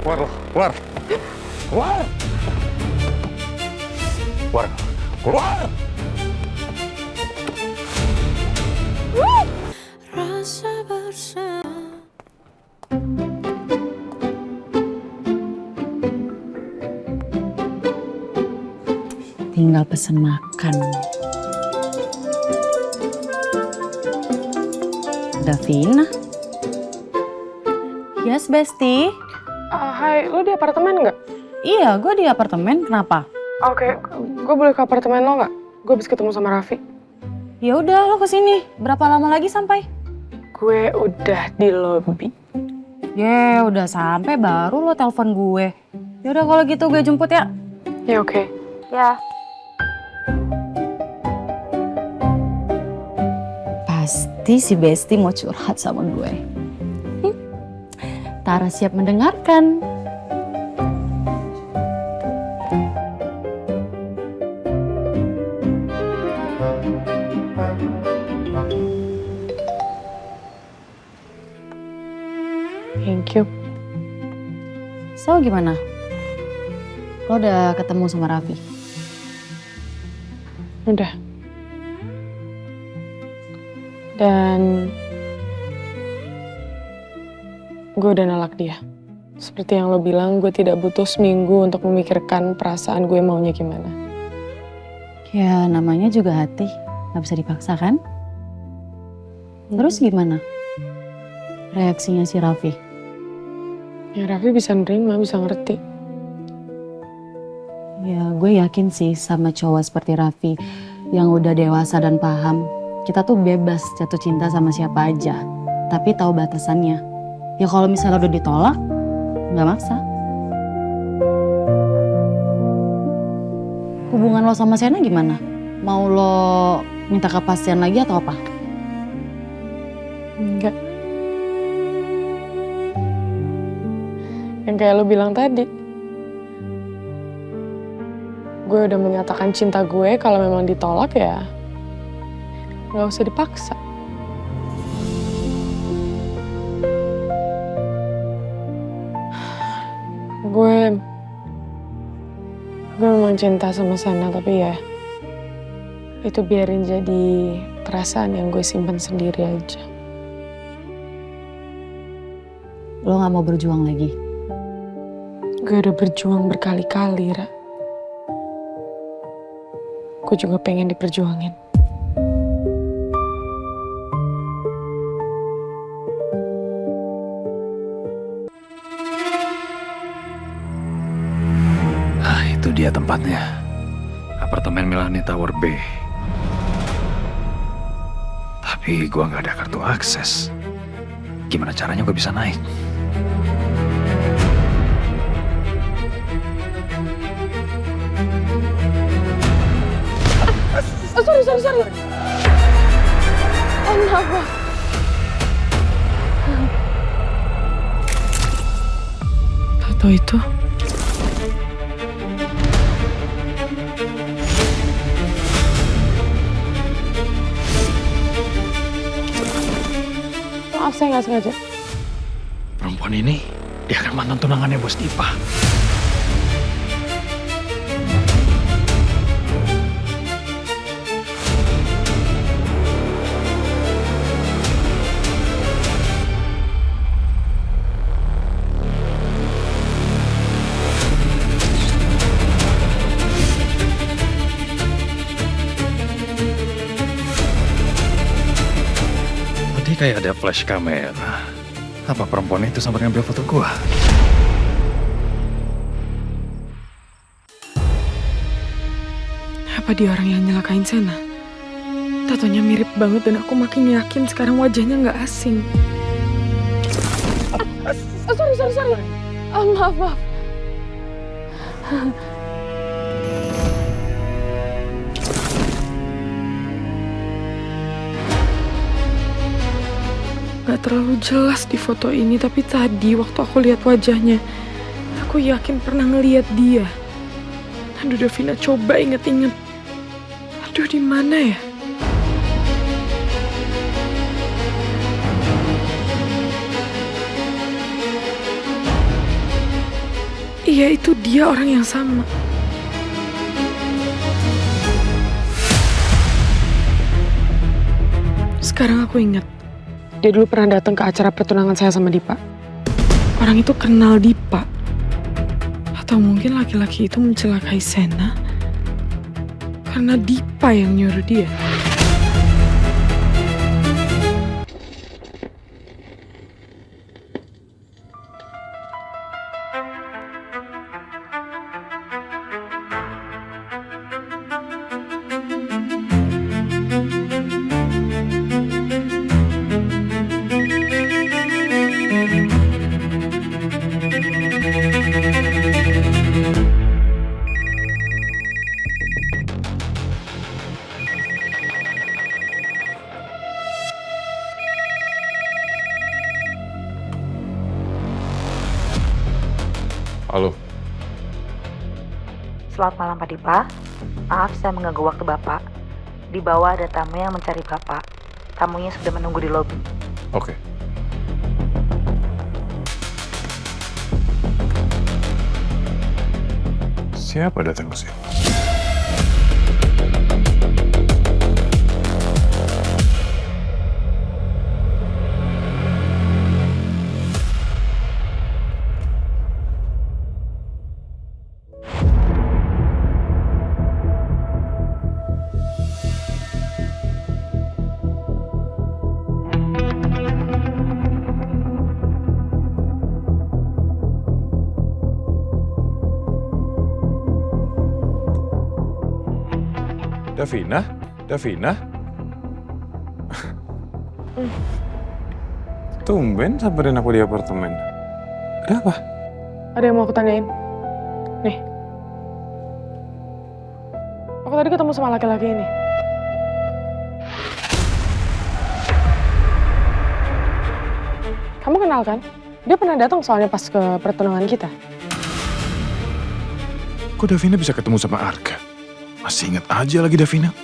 Keluar lo, keluar. Keluar. Keluar. Keluar. Rasa bersama. Tinggal pesen makan. Davina? Yes, Besti. Hai, lo di apartemen nggak? Iya, gue di apartemen. Kenapa? Oke, gue boleh ke apartemen lo nggak? Gue habis ketemu sama Raffi. Ya udah, lo kesini. Berapa lama lagi sampai? Gue udah di lobi. Udah sampai baru lo telepon gue. Ya udah kalau gitu gue jemput ya. Ya oke. Ya. Pasti si Besti mau curhat sama gue. Tara siap mendengarkan. Thank you. So gimana? Lo udah ketemu sama Raffi? Udah. Dan gue udah nolak dia. Seperti yang lo bilang, gue tidak butuh seminggu untuk memikirkan perasaan gue maunya gimana. Ya namanya juga hati, gak bisa dipaksa kan? Terus gimana reaksinya si Raffi? Ya Raffi bisa nerima, bisa ngerti. Ya gue yakin sih sama cowok seperti Raffi yang udah dewasa dan paham. Kita tuh bebas jatuh cinta sama siapa aja, tapi tahu batasannya. Ya kalau misalnya udah ditolak, nggak maksa. Hubungan lo sama Sena gimana? Mau lo minta kepastian lagi atau apa? Enggak. Yang kayak lo bilang tadi. Gue udah menyatakan cinta gue, kalau memang ditolak ya nggak usah dipaksa. Gue memang cinta sama Sana, tapi ya itu biarin jadi perasaan yang gue simpan sendiri aja. Lo nggak mau berjuang lagi? Gue udah berjuang berkali-kali, Ra. Gue juga pengen diperjuangin. Itu dia tempatnya. Apartemen Milani Tower B. Tapi gua nggak ada kartu akses. Gimana caranya gua bisa naik? Sorry. Oh, kenapa? Tato itu? Maaf, saya nggak sengaja. Perempuan ini, dia kan mantan tunangannya Bos Dipa. Kayak ada flash kamera. Apa perempuan itu sempat ngambil foto gua? Apa dia orang yang nyelakain Sena? Tatonya mirip banget dan aku makin yakin sekarang wajahnya nggak asing. Sorry. Maaf. Gak terlalu jelas di foto ini, tapi tadi waktu aku lihat wajahnya, aku yakin pernah ngeliat dia. Aduh, Davina, coba inget-inget. Aduh, di mana ya? Iya, itu dia orang yang sama. Sekarang aku ingat, dia dulu pernah datang ke acara pertunangan saya sama Dipa. Orang itu kenal Dipa. Atau mungkin laki-laki itu mencelakai Sena karena Dipa yang nyuruh dia. Halo. Selamat malam Pak Dipa. Maaf saya mengganggu waktu Bapak. Di bawah ada tamu yang mencari Bapak. Tamunya sudah menunggu di lobi. Oke. Siapa datang ke sini? Davina? Tumben samperin aku di apartemen. Ada apa? Ada yang mau aku tanyain? Nih. Aku tadi ketemu sama laki-laki ini. Kamu kenal kan? Dia pernah datang soalnya pas ke pertunangan kita. Kok Davina bisa ketemu sama Arka? Masih ingat aja lagi Davina.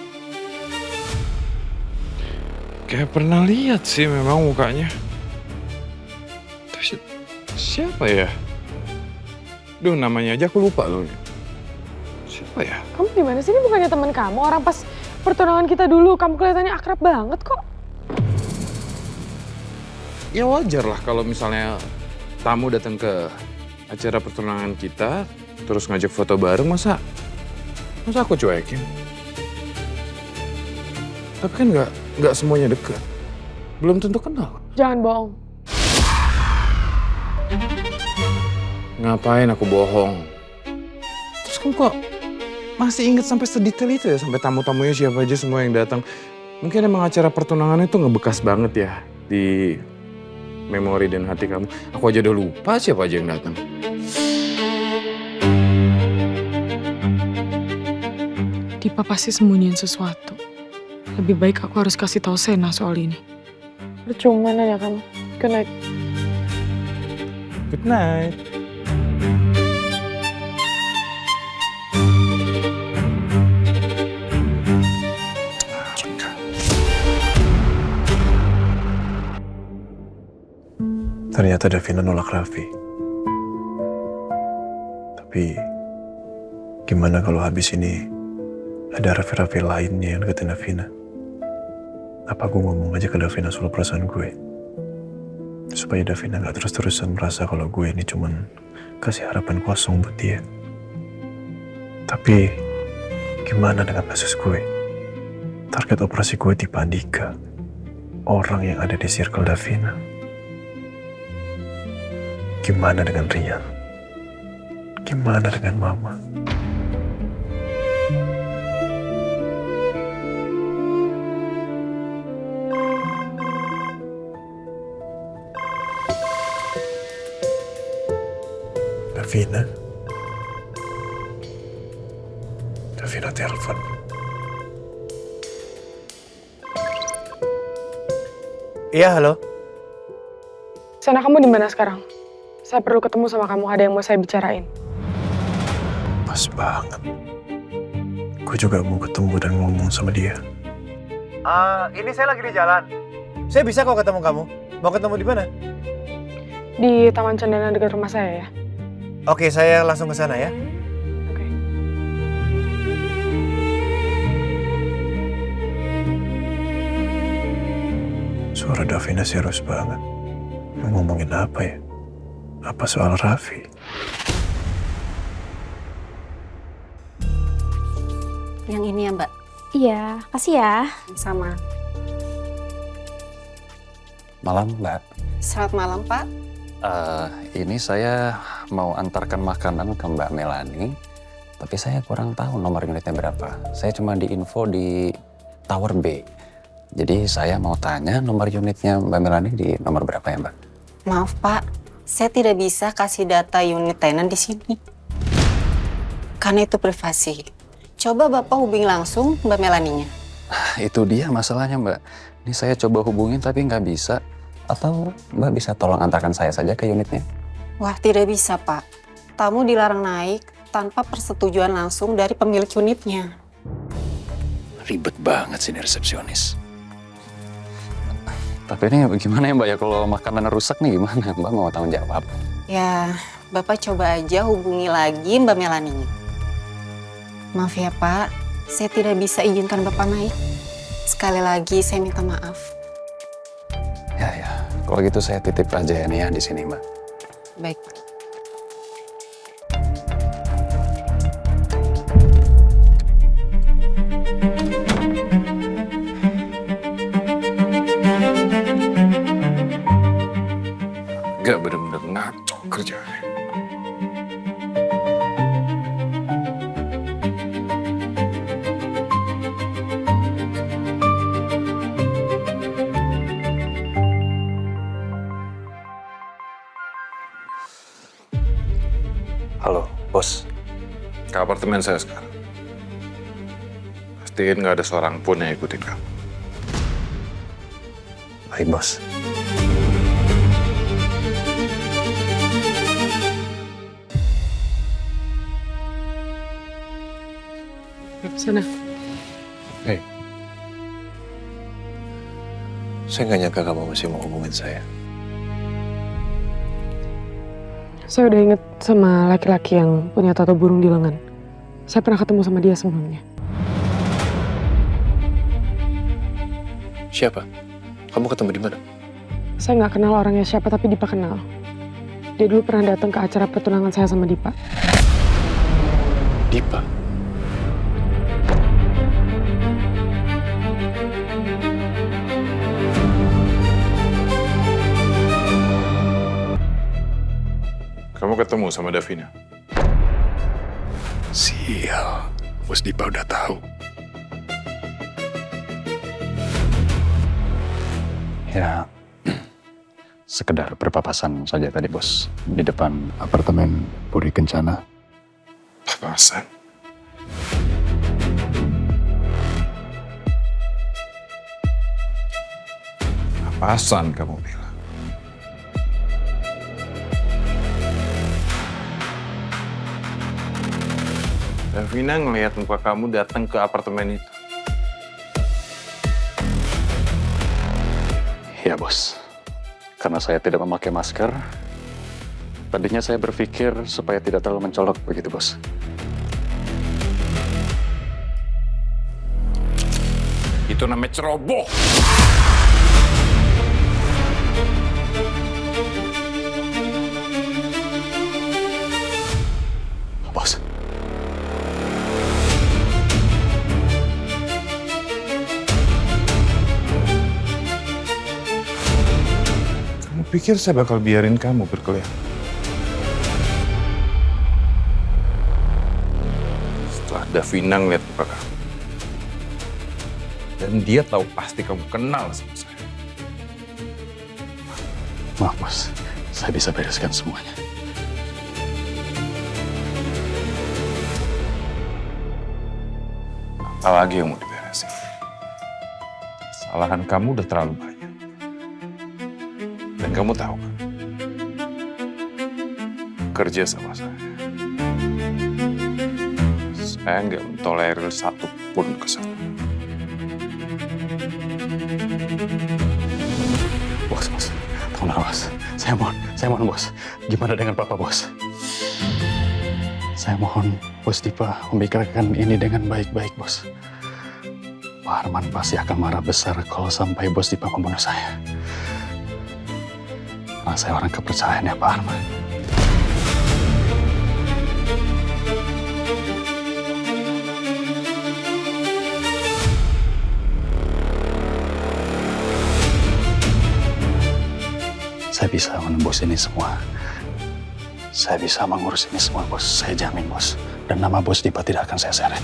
Kayak pernah lihat sih memang mukanya. Tapi siapa ya? Duh, namanya aja aku lupa loh. Siapa ya? Kamu gimana sih? Ini bukannya teman kamu? Orang pas pertunangan kita dulu, kamu kelihatannya akrab banget kok. Ya wajar lah kalau misalnya tamu datang ke acara pertunangan kita, terus ngajak foto bareng, masa aku cuekin? Tapi kan nggak semuanya dekat. Belum tentu kenal. Jangan bohong. Ngapain aku bohong? Terus kamu kok masih inget sampai sedetail itu ya? Sampai tamu-tamunya siapa aja semua yang datang. Mungkin emang acara pertunangan itu ngebekas banget ya di memori dan hati kamu. Aku aja udah lupa siapa aja yang datang. Dipa pasti sembunyiin sesuatu. Lebih baik aku harus kasih tahu Sena soal ini. Percuma nanya kamu. Good night. Good night. Ternyata Davina nolak Raffi. Tapi gimana kalau habis ini ada Raffi lainnya yang deketin Davina? Apa gue ngomong aja ke Davina soal perasaan gue? Supaya Davina gak terus-terusan merasa kalau gue ini cuman kasih harapan kosong buat dia. Tapi gimana dengan kasus gue? Target operasi gue di Andika, orang yang ada di circle Davina. Gimana dengan Rian? Gimana dengan Mama? Davina telepon. Iya, halo. Sena, kamu di mana sekarang? Saya perlu ketemu sama kamu, ada yang mau saya bicarain. Pas banget. Gue juga mau ketemu dan ngomong sama dia. Ini saya lagi di jalan. Saya bisa kok ketemu kamu. Mau ketemu di mana? Di Taman Cendana dekat rumah saya ya. Oke, saya langsung ke sana ya. Oke. Suara Davina serius banget. Ngomongin apa ya? Apa soal Raffi? Yang ini ya Mbak? Iya, kasih ya. Sama. Malam, Mbak. Selamat malam Pak. Ini saya mau antarkan makanan ke Mbak Melani, tapi saya kurang tahu nomor unitnya berapa. Saya cuma diinfo di Tower B. Jadi saya mau tanya nomor unitnya Mbak Melani di nomor berapa ya, Mbak? Maaf Pak, saya tidak bisa kasih data unit tenan di sini. Karena itu privasi. Coba Bapak hubungi langsung Mbak Melaninya. Itu dia masalahnya, Mbak. Ini saya coba hubungin tapi nggak bisa. Atau Mbak bisa tolong antarkan saya saja ke unitnya? Wah, tidak bisa Pak. Tamu dilarang naik tanpa persetujuan langsung dari pemilik unitnya. Ribet banget sih ini resepsionis. Tapi ini gimana ya Mbak ya, kalau makanan rusak nih gimana? Mbak mau tanggung jawab? Ya, Bapak coba aja hubungi lagi Mbak Melaninya. Maaf ya Pak, saya tidak bisa izinkan Bapak naik. Sekali lagi saya minta maaf. Ya, kalau gitu saya titip aja ya nih ya di sini, Mbak. Baik. Gak bener-bener ngaco kerjaannya. Halo, Bos. Ke apartemen saya sekarang. Pastiin gak ada seorang pun yang ikutin kamu. Baik, Bos. Sana. Saya nggak nyangka kamu masih mau hubungin saya. Saya udah inget sama laki-laki yang punya tato burung di lengan. Saya pernah ketemu sama dia sebelumnya. Siapa? Kamu ketemu di mana? Saya nggak kenal orangnya siapa, tapi Dipa kenal. Dia dulu pernah datang ke acara pertunangan saya sama Dipa. Dipa. Kamu ketemu sama Davina? Sial, Bos Dipa udah tahu. Ya, sekedar berpapasan saja tadi, Bos. Di depan apartemen Puri Kencana. Papasan? Papasan kamu bilang? Davina ngelihat muka kamu datang ke apartemen itu. Ya, Bos. Karena saya tidak memakai masker, tadinya saya berpikir supaya tidak terlalu mencolok begitu, Bos. Itu namanya ceroboh. Bos. Kamu pikir saya bakal biarin kamu berkeliaran? Setelah Davina ngeliat muka kamu. Dan dia tahu pasti kamu kenal sama saya. Maaf, Bos. Saya bisa bereskan semuanya. Apa lagi yang mau diberesin? Kesalahan kamu udah terlalu banyak. Dan kamu tahu kan? Kerja sama saya nggak mentolerir satupun kesalahan. Bos. Tolong, Bos. Saya mohon, Bos. Gimana dengan Papa, Bos? Saya mohon Bos Dipa memikirkan ini dengan baik-baik, Bos. Pak Arman pasti akan marah besar kalau sampai Bos Dipa membunuh saya. Karena saya orang kepercayaan ya Pak Arman. Saya bisa menembus ini semua. Saya bisa mengurus ini semua, Bos. Saya jamin, Bos. Dan nama Bos Dipa tidak akan saya seret.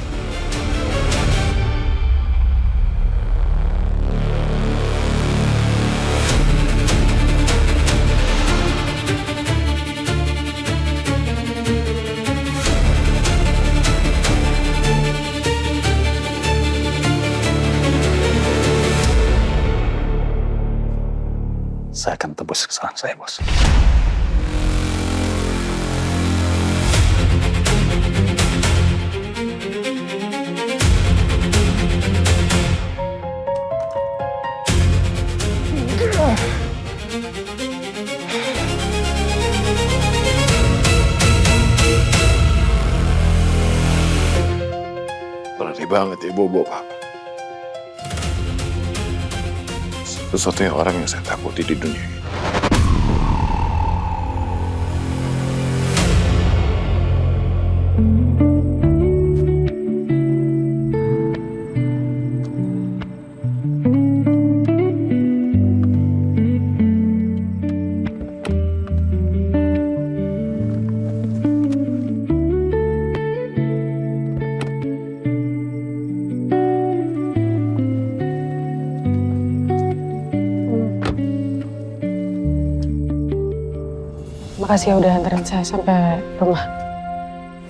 Saya akan tebus kesalahan saya, Bos. Berani banget ya bobo papa. Satu-satunya orang yang saya takuti di dunia ini. Makasih ya udah anterin saya sampai rumah.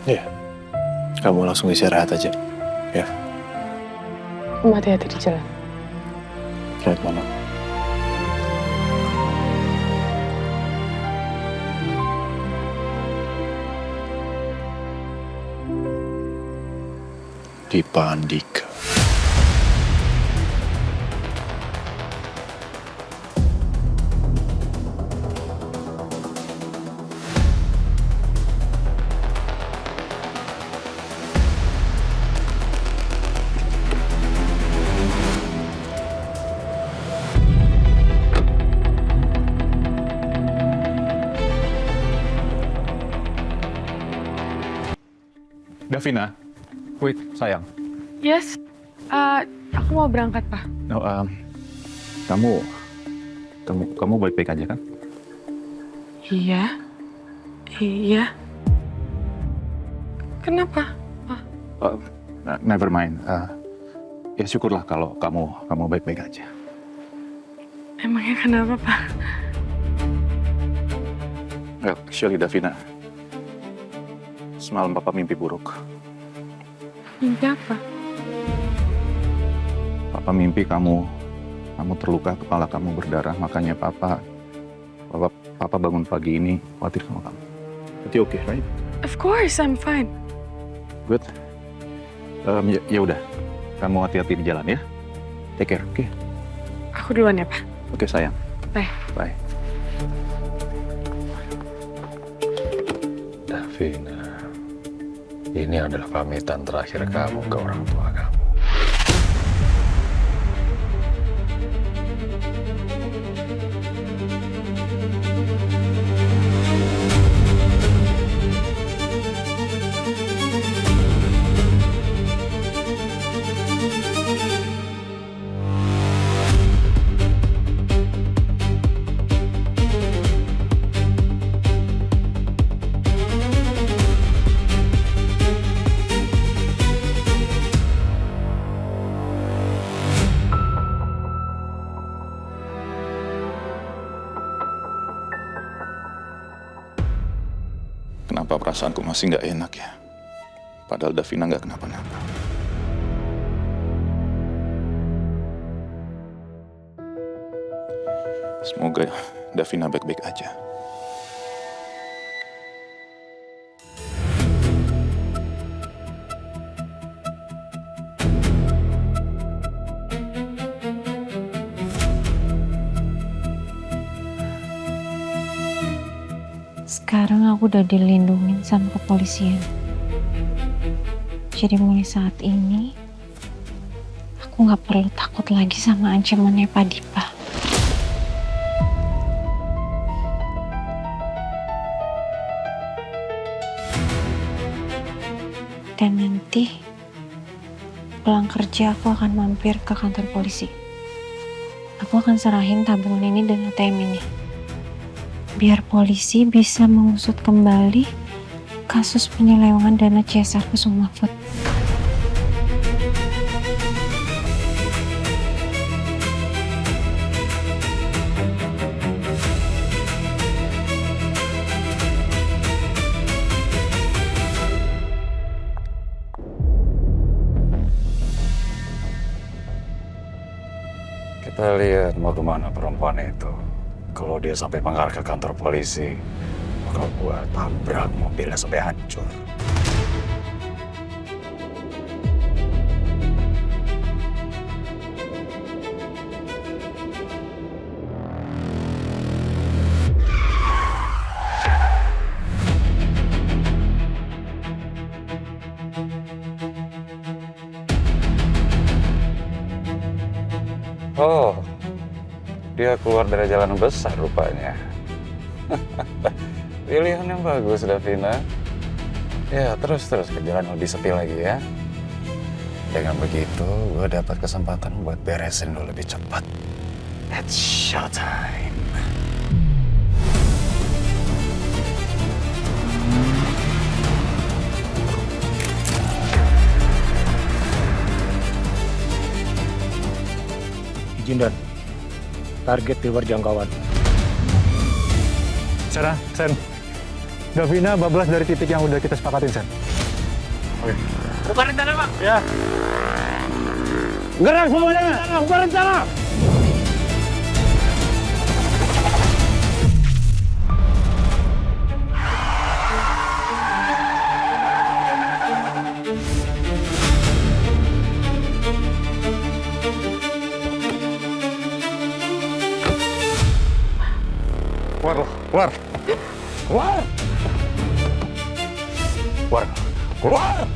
Iya. Kamu langsung istirahat aja. Ya. Kamu hati-hati di jalan. Selamat malam. Dipa Andika. Davina, wait, sayang. Yes, aku mau berangkat, Pak. No, kamu baik-baik aja kan? Iya. Kenapa? Never mind. Ya syukurlah kalau kamu baik-baik aja. Emangnya kenapa, Pak? Actually, Davina, semalam Papa mimpi buruk. Mimpi apa? Papa mimpi kamu terluka, kepala kamu berdarah, makanya Papa bangun pagi ini khawatir sama kamu. Berarti oke, right? Of course, I'm fine. Good. Ya udah, kamu hati-hati di jalan ya. Take care, oke? Aku duluan ya, Pak. Oke, sayang. Bye. Bye. Davina, ini adalah pamitan terakhir kamu ke orang tua kamu. Kenapa perasaanku masih nggak enak ya? Padahal Davina nggak kenapa-napa. Semoga Davina baik-baik aja. Sekarang aku udah dilindungin sama kepolisian. Jadi mulai saat ini, aku nggak perlu takut lagi sama ancamannya Pak Dipa. Dan nanti pulang kerja aku akan mampir ke kantor polisi. Aku akan serahin tabungan ini dan ATM ini. Biar polisi bisa mengusut kembali kasus penyelewengan dana CSR ke Sumafut. Kita lihat mau kemana perempuan itu. Kalau dia sampai mengarah ke kantor polisi, bakal gua tabrak mobilnya sampai hancur. Oh, dia keluar dari jalan besar rupanya. Pilihan yang bagus, Davina. Ya, terus ke jalan lebih sepi lagi ya. Dengan begitu, gue dapat kesempatan buat beresin lo lebih cepat. It's showtime. Izin dan target di luar jangkauan. Sana, Sen. Davina bablas dari titik yang udah kita sepakatin, Sen. Oke. Bukan rencana, Pak. Ya. Gerak semuanya. Bukan rencana. Keluar lo, keluar. Keluar. Keluar. Keluar.